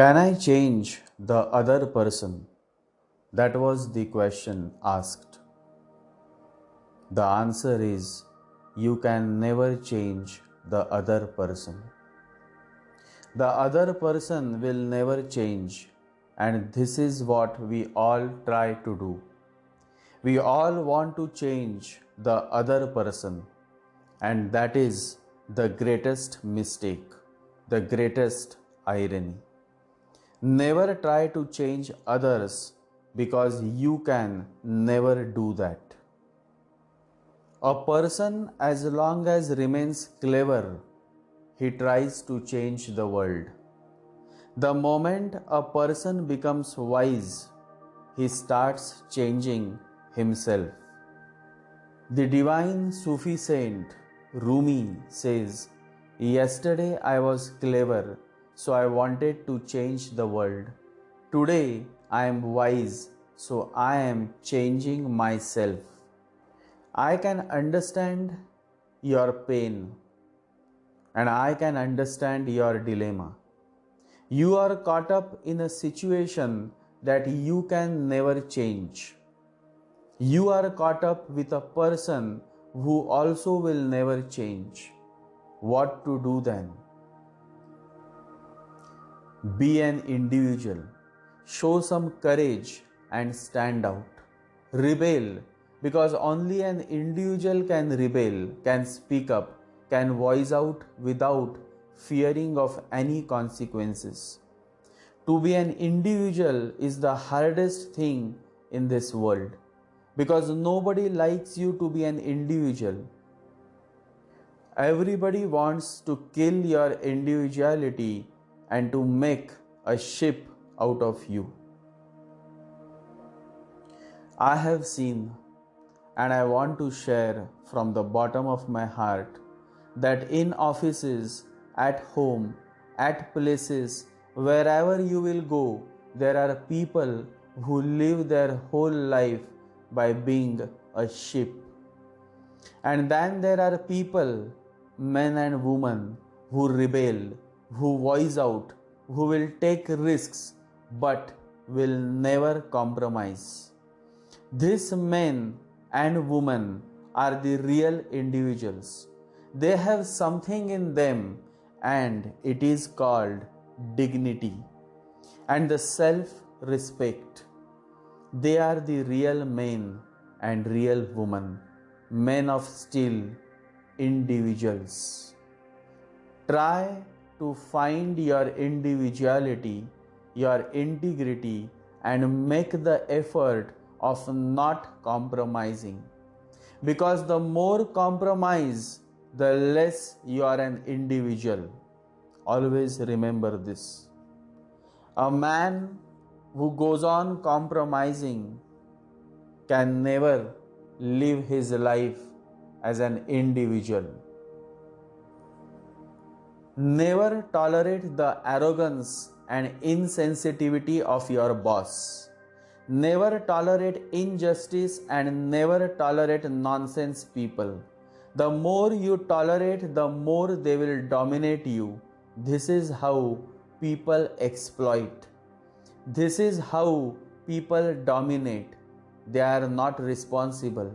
Can I change the other person? That was the question asked. The answer is you can never change the other person. The other person will never change, and this is what we all try to do. We all want to change the other person, and that is the greatest mistake, the greatest irony. Never try to change others because you can never do that. A person, as long as remains clever, he tries to change the world. The moment a person becomes wise, he starts changing himself. The divine Sufi saint Rumi says, "Yesterday I was clever, so I wanted to change the world. Today I am wise, so I am changing myself." I can understand your pain and I can understand your dilemma. You are caught up in a situation that you can never change. You are caught up with a person who also will never change. What to do then? Be an individual. Show some courage and stand out. Rebel, because only an individual can rebel, can speak up, can voice out without fearing of any consequences. To be an individual is the hardest thing in this world, because nobody likes you to be an individual. Everybody wants to kill your individuality and to make a ship out of you. I have seen, and I want to share from the bottom of my heart, that in offices, at home, at places, wherever you will go, there are people who live their whole life by being a ship. And then there are people, men and women, who rebel, who voice out, who will take risks but will never compromise. These men and women are the real individuals. They have something in them, and it is called dignity and the self-respect. They are the real men and real women, men of steel, individuals. Try to find your individuality, your integrity, and make the effort of not compromising. Because the more compromise, the less you are an individual. Always remember this. A man who goes on compromising can never live his life as an individual. Never tolerate the arrogance and insensitivity of your boss. Never tolerate injustice and never tolerate nonsense people. The more you tolerate, the more they will dominate you. This is how people exploit. This is how people dominate. They are not responsible.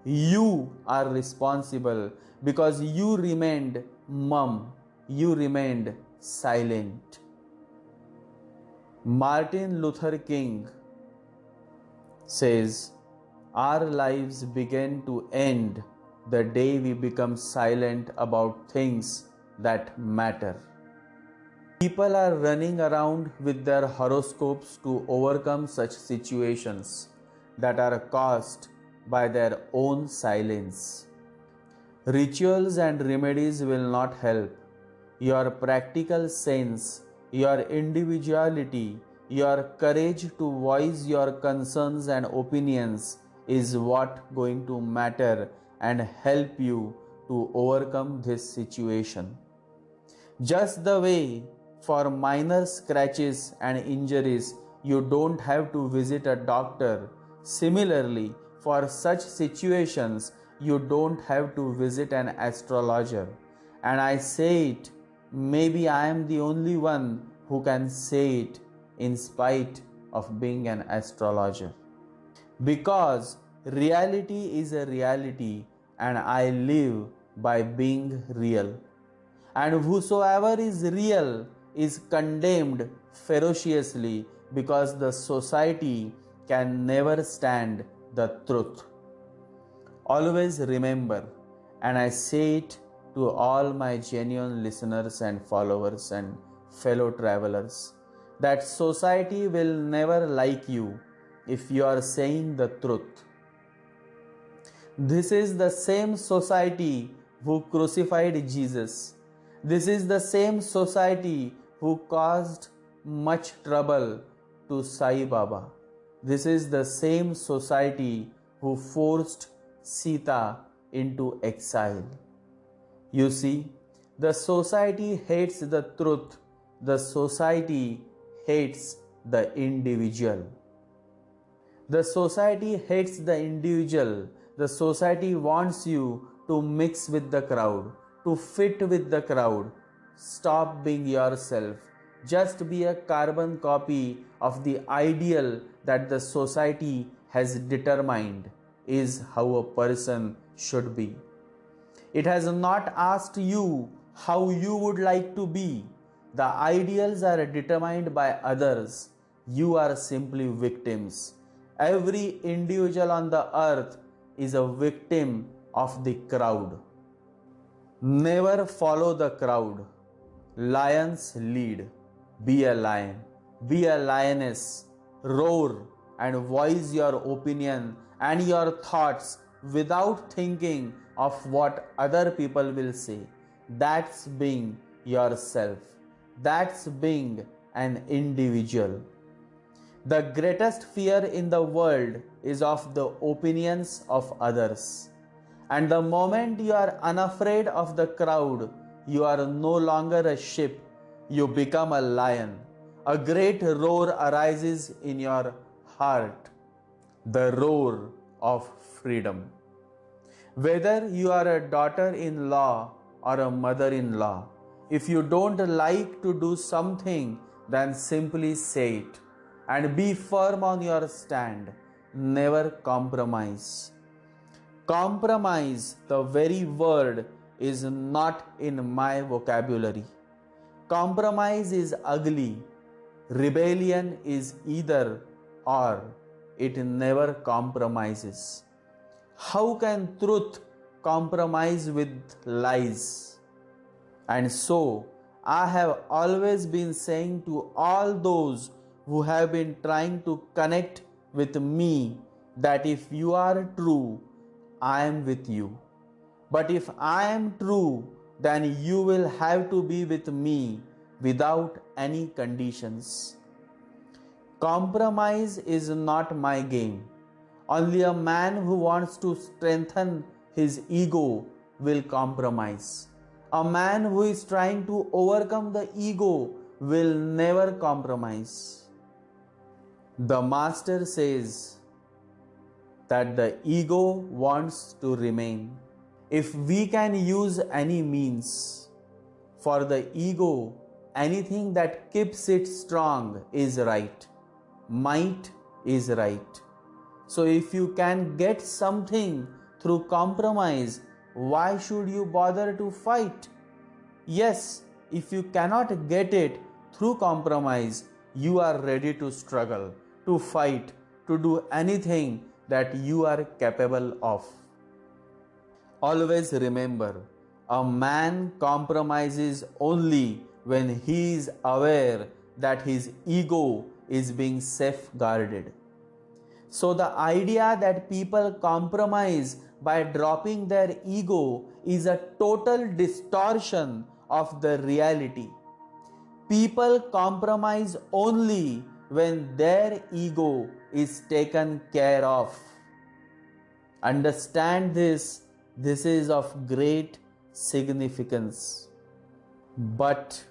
You are responsible because you remained mum. You remained silent. Martin Luther King says, "Our lives begin to end the day we become silent about things that matter." People are running around with their horoscopes to overcome such situations that are caused by their own silence. Rituals and remedies will not help. Your practical sense, your individuality, your courage to voice your concerns and opinions is what going to matter and help you to overcome this situation. Just the way for minor scratches and injuries you don't have to visit a doctor, similarly for such situations you don't have to visit an astrologer. And I say it, maybe I am the only one who can say it in spite of being an astrologer. Because reality is a reality and I live by being real. And whosoever is real is condemned ferociously because the society can never stand the truth. Always remember, and I say it to all my genuine listeners and followers and fellow travelers, that society will never like you if you are saying the truth. This is the same society who crucified Jesus. This is the same society who caused much trouble to Sai Baba. This is the same society who forced Sita into exile. You see, the society hates the truth. The society hates the individual. The society hates the individual. The society wants you to mix with the crowd, to fit with the crowd. Stop being yourself. Just be a carbon copy of the ideal that the society has determined is how a person should be. It has not asked you how you would like to be. The ideals are determined by others. You are simply victims. Every individual on the earth is a victim of the crowd. Never follow the crowd. Lions lead. Be a lion. Be a lioness. Roar and voice your opinion and your thoughts without thinking of what other people will say. That's being yourself. That's being an individual. The greatest fear in the world is of the opinions of others. And the moment you are unafraid of the crowd, you are no longer a sheep, you become a lion. A great roar arises in your heart, the roar of freedom. Whether you are a daughter-in-law or a mother-in-law, if you don't like to do something, then simply say it and be firm on your stand. Never compromise. Compromise, the very word, is not in my vocabulary. Compromise is ugly. Rebellion is either or. It never compromises. How can truth compromise with lies? And so, I have always been saying to all those who have been trying to connect with me that if you are true, I am with you. But if I am true, then you will have to be with me without any conditions. Compromise is not my game. Only a man who wants to strengthen his ego will compromise. A man who is trying to overcome the ego will never compromise. The master says that the ego wants to remain. If we can use any means for the ego, anything that keeps it strong is right. Might is right. So if you can get something through compromise, why should you bother to fight? Yes, if you cannot get it through compromise, you are ready to struggle, to fight, to do anything that you are capable of. Always remember, a man compromises only when he is aware that his ego is being safeguarded. So the idea that people compromise by dropping their ego is a total distortion of the reality. People compromise only when their ego is taken care of. Understand this. This is of great significance. But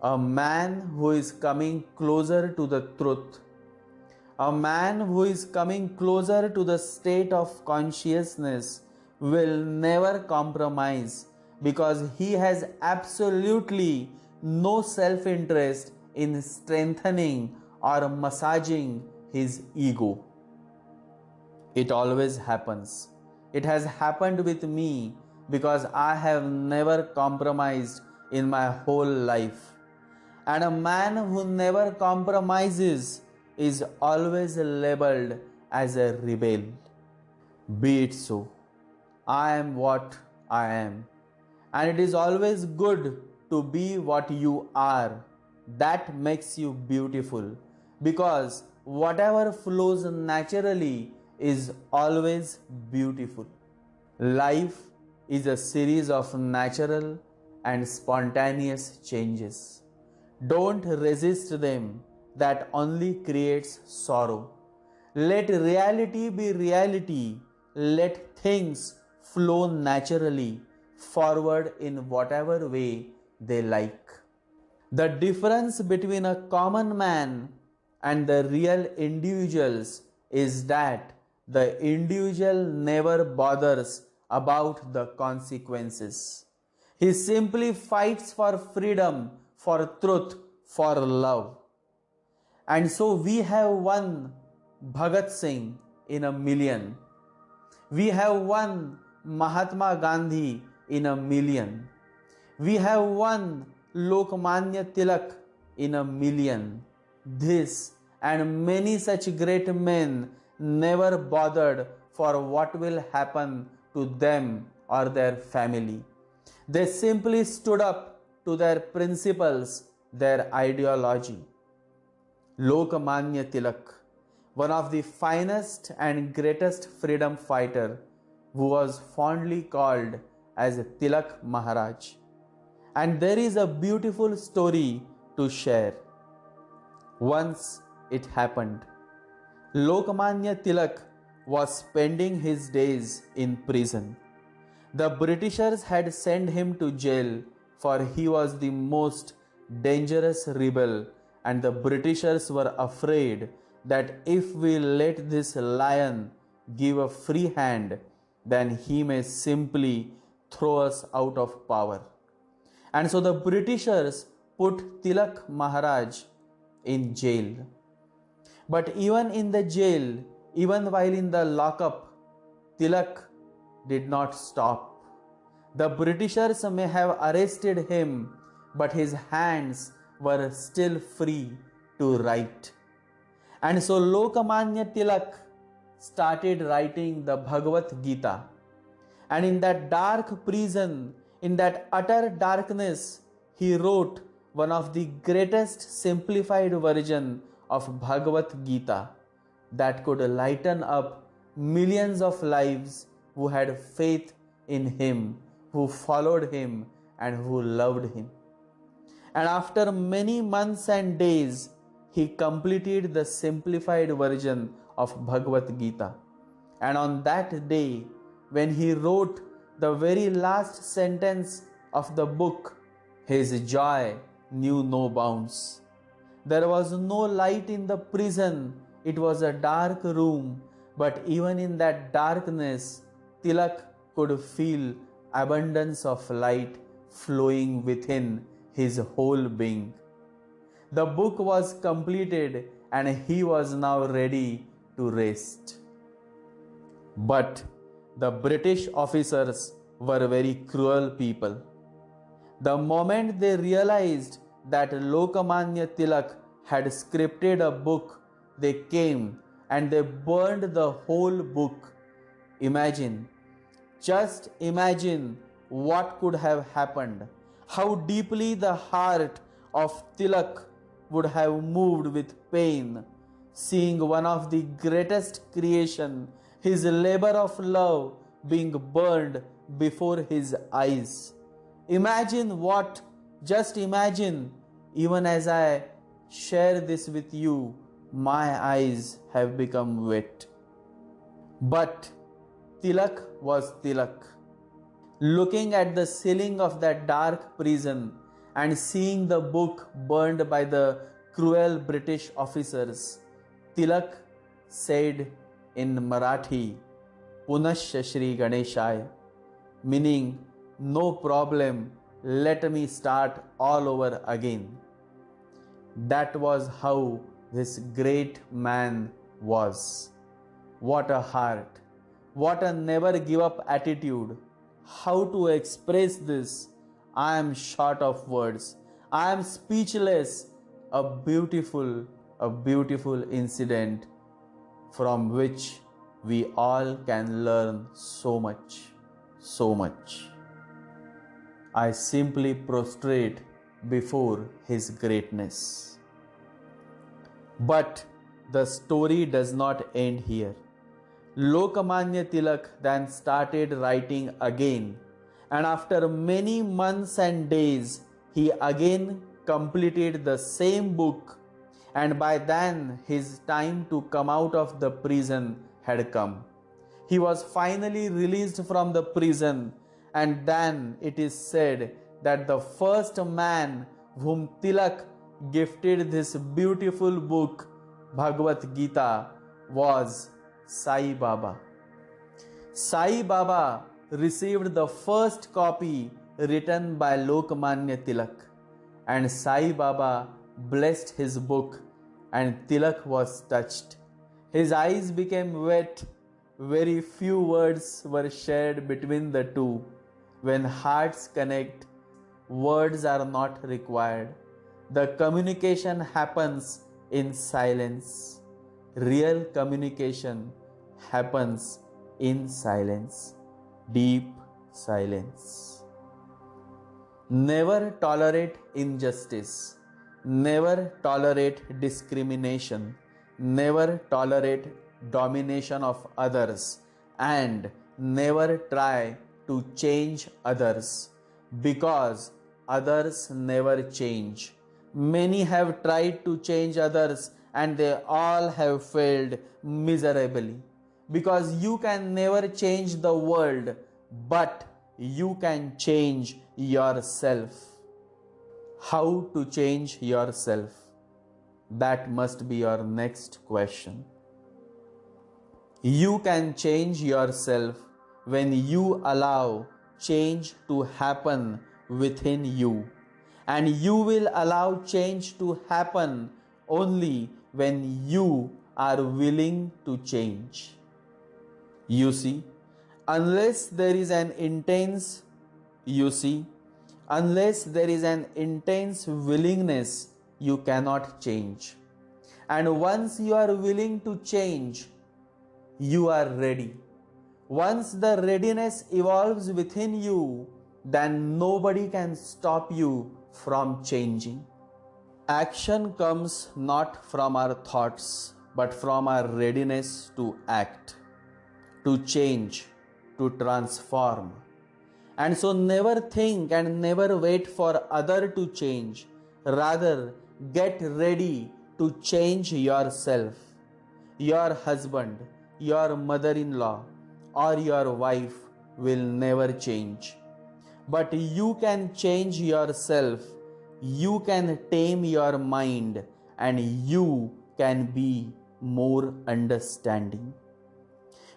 a man who is coming closer to the truth, a man who is coming closer to the state of consciousness will never compromise because he has absolutely no self-interest in strengthening or massaging his ego. It always happens. It has happened with me because I have never compromised in my whole life. And a man who never compromises is always labeled as a rebel. Be it so. I am what I am. And it is always good to be what you are. That makes you beautiful. Because whatever flows naturally is always beautiful. Life is a series of natural and spontaneous changes. Don't resist them, that only creates sorrow. Let reality be reality. Let things flow naturally forward in whatever way they like. The difference between a common man and the real individuals is that the individual never bothers about the consequences. He simply fights for freedom, for truth, for love. And so we have one Bhagat Singh in a million. We have one Mahatma Gandhi in a million. We have one Lokmanya Tilak in a million. This and many such great men never bothered for what will happen to them or their family. They simply stood up to their principles, their ideology. Lokmanya Tilak, one of the finest and greatest freedom fighter, who was fondly called as Tilak Maharaj. And there is a beautiful story to share. Once it happened. Lokmanya Tilak was spending his days in prison. The Britishers had sent him to jail for he was the most dangerous rebel, and the Britishers were afraid that if we let this lion give a free hand, then he may simply throw us out of power. And so the Britishers put Tilak Maharaj in jail. But even in the jail, even while in the lockup, Tilak did not stop. The Britishers may have arrested him, but his hands were still free to write. And so Lokmanya Tilak started writing the Bhagavad Gita. And in that dark prison, in that utter darkness, he wrote one of the greatest simplified version of Bhagavad Gita that could lighten up millions of lives who had faith in him, who followed him, and who loved him. And after many months and days, he completed the simplified version of Bhagavad Gita. And on that day, when he wrote the very last sentence of the book, his joy knew no bounds. There was no light in the prison. It was a dark room. But even in that darkness, Tilak could feel abundance of light flowing within his whole being. The book was completed and he was now ready to rest. But the British officers were very cruel people. The moment they realized that Lokmanya Tilak had scripted a book, they came and they burned the whole book. Just imagine what could have happened. How deeply the heart of Tilak would have moved with pain, seeing one of the greatest creation, his labor of love, being burned before his eyes. Just imagine, even as I share this with you, my eyes have become wet. But Tilak was Tilak. Looking at the ceiling of that dark prison and seeing the book burned by the cruel British officers, Tilak said in Marathi, Punasya Shri Ganeshaya, meaning, no problem, let me start all over again. That was how this great man was. What a heart! What a never give up attitude! How to express this? I am short of words. I am speechless. A beautiful incident from which we all can learn so much, so much. I simply prostrate before his greatness. But the story does not end here. Lokmanya Tilak then started writing again, and after many months and days, he again completed the same book, and by then his time to come out of the prison had come. He was finally released from the prison, and then it is said that the first man whom Tilak gifted this beautiful book, Bhagavad Gita, was Sai Baba. Sai Baba received the first copy written by Lokmanya Tilak, and Sai Baba blessed his book, and Tilak was touched. His eyes became wet. Very few words were shared between the two. When hearts connect, words are not required. The communication happens in silence. Real communication happens in silence, deep silence. Never tolerate injustice. Never tolerate discrimination. Never tolerate domination of others, and never try to change others, because others never change. Many have tried to change others and they all have failed miserably, because you can never change the world, but you can change yourself. How to change yourself? That must be your next question. You can change yourself when you allow change to happen within you, and you will allow change to happen only when you are willing to change. You see, unless there is an intense willingness, you cannot change. And once you are willing to change, you are ready. Once the readiness evolves within you, then nobody can stop you from changing. Action comes not from our thoughts, but from our readiness to act, to change, to transform. And so never think and never wait for other to change. Rather, get ready to change yourself. Your husband, your mother-in-law, or your wife will never change. But you can change yourself. You can tame your mind, and you can be more understanding.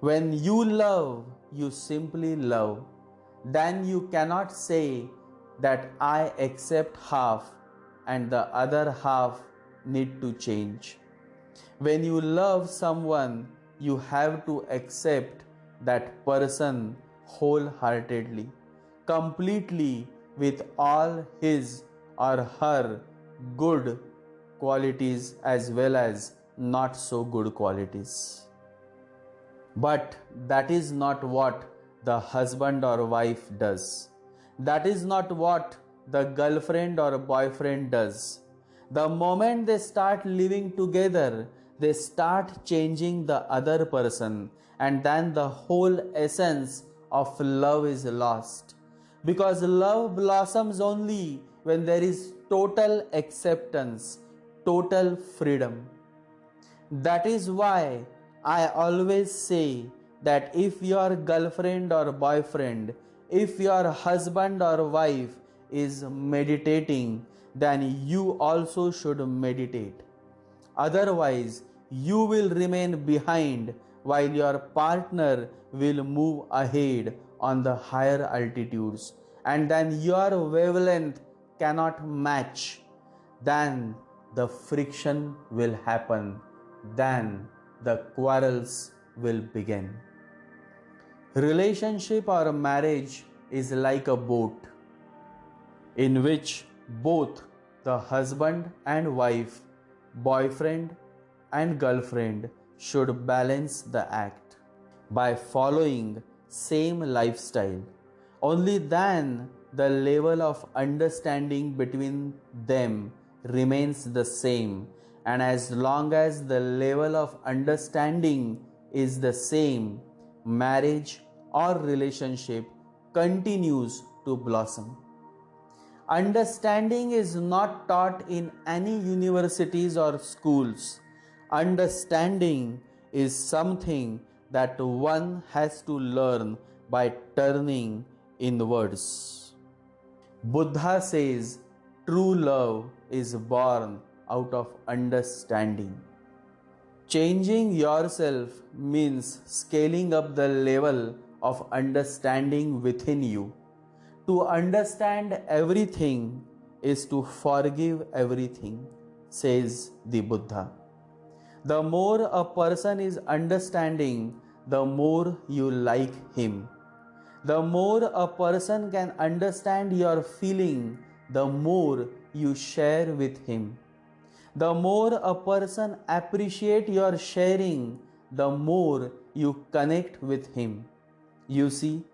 When you love, you simply love. Then you cannot say that I accept half and the other half need to change. When you love someone, you have to accept that person wholeheartedly, completely, with all his or her good qualities as well as not so good qualities. But that is not what the husband or wife does. That is not what the girlfriend or boyfriend does. The moment they start living together, they start changing the other person, and then the whole essence of love is lost. Because love blossoms only when there is total acceptance, total freedom. That is why I always say that if your girlfriend or boyfriend, if your husband or wife is meditating, then you also should meditate. Otherwise, you will remain behind while your partner will move ahead on the higher altitudes, and then your wavelength cannot match. Then the friction will happen, then the quarrels will begin. Relationship or marriage is like a boat in which both the husband and wife, boyfriend and girlfriend should balance the act by following same lifestyle. Only then the level of understanding between them remains the same, and as long as the level of understanding is the same, marriage or relationship continues to blossom. Understanding is not taught in any universities or schools. Understanding is something that one has to learn by turning inwards. Buddha says true love is born out of understanding. Changing yourself means scaling up the level of understanding within you. To understand everything is to forgive everything, says the Buddha. The more a person is understanding, the more you like him. The more a person can understand your feeling, the more you share with him. The more a person appreciates your sharing, the more you connect with him. You see,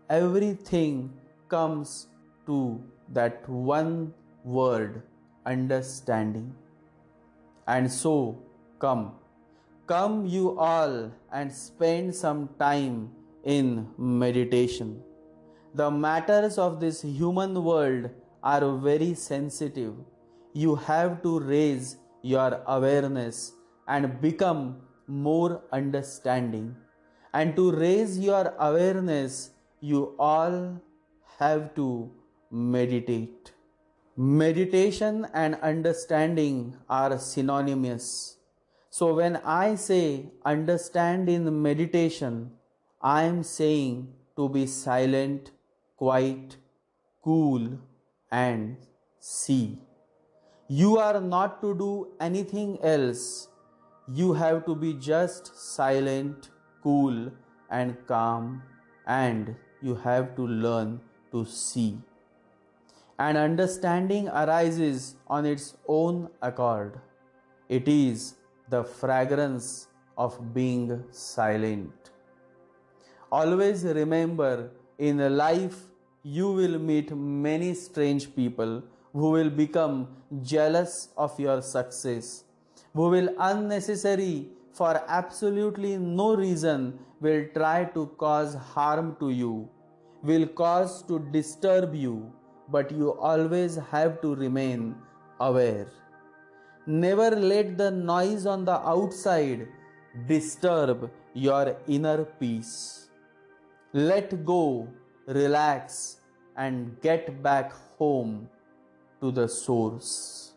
everything comes to that one word, understanding. And so, come you all and spend some time in meditation. The matters of this human world are very sensitive. You have to raise your awareness and become more understanding. And to raise your awareness, you all have to meditate. Meditation and understanding are synonymous. So when I say understand in meditation, I am saying to be silent, quiet, cool, and see. You are not to do anything else. You have to be just silent, cool, and calm, and you have to learn to see. And understanding arises on its own accord. It is the fragrance of being silent. Always remember, in life you will meet many strange people who will become jealous of your success, who will unnecessary for absolutely no reason will try to cause harm to you, will cause to disturb you, but you always have to remain aware. Never let the noise on the outside disturb your inner peace. Let go, relax, and get back home to the source.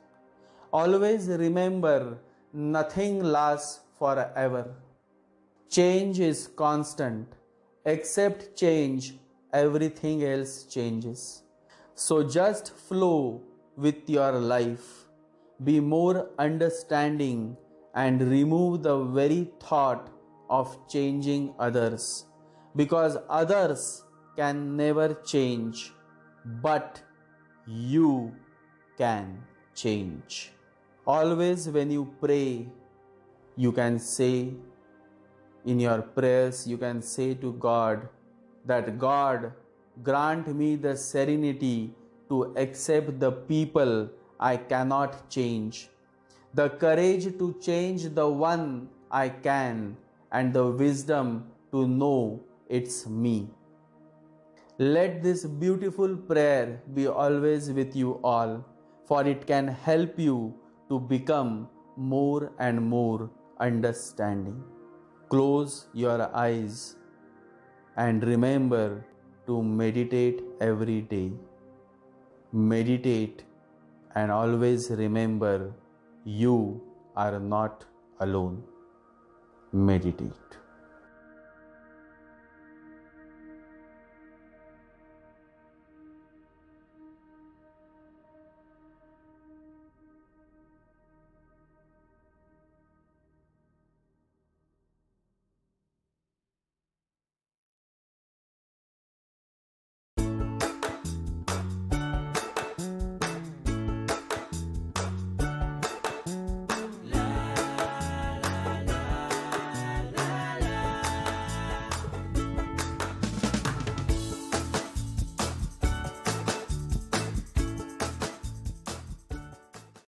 Always remember, nothing lasts forever. Change is constant. Except change, everything else changes. So just flow with your life. Be more understanding and remove the very thought of changing others, because others can never change, but you can change. Always when you pray, you can say in your prayers, you can say to God that God, grant me the serenity to accept the people I cannot change, the courage to change the one I can, and the wisdom to know it's me. Let this beautiful prayer be always with you all, for it can help you to become more and more understanding. Close your eyes and remember to meditate every day. Meditate and always remember, you are not alone. Meditate.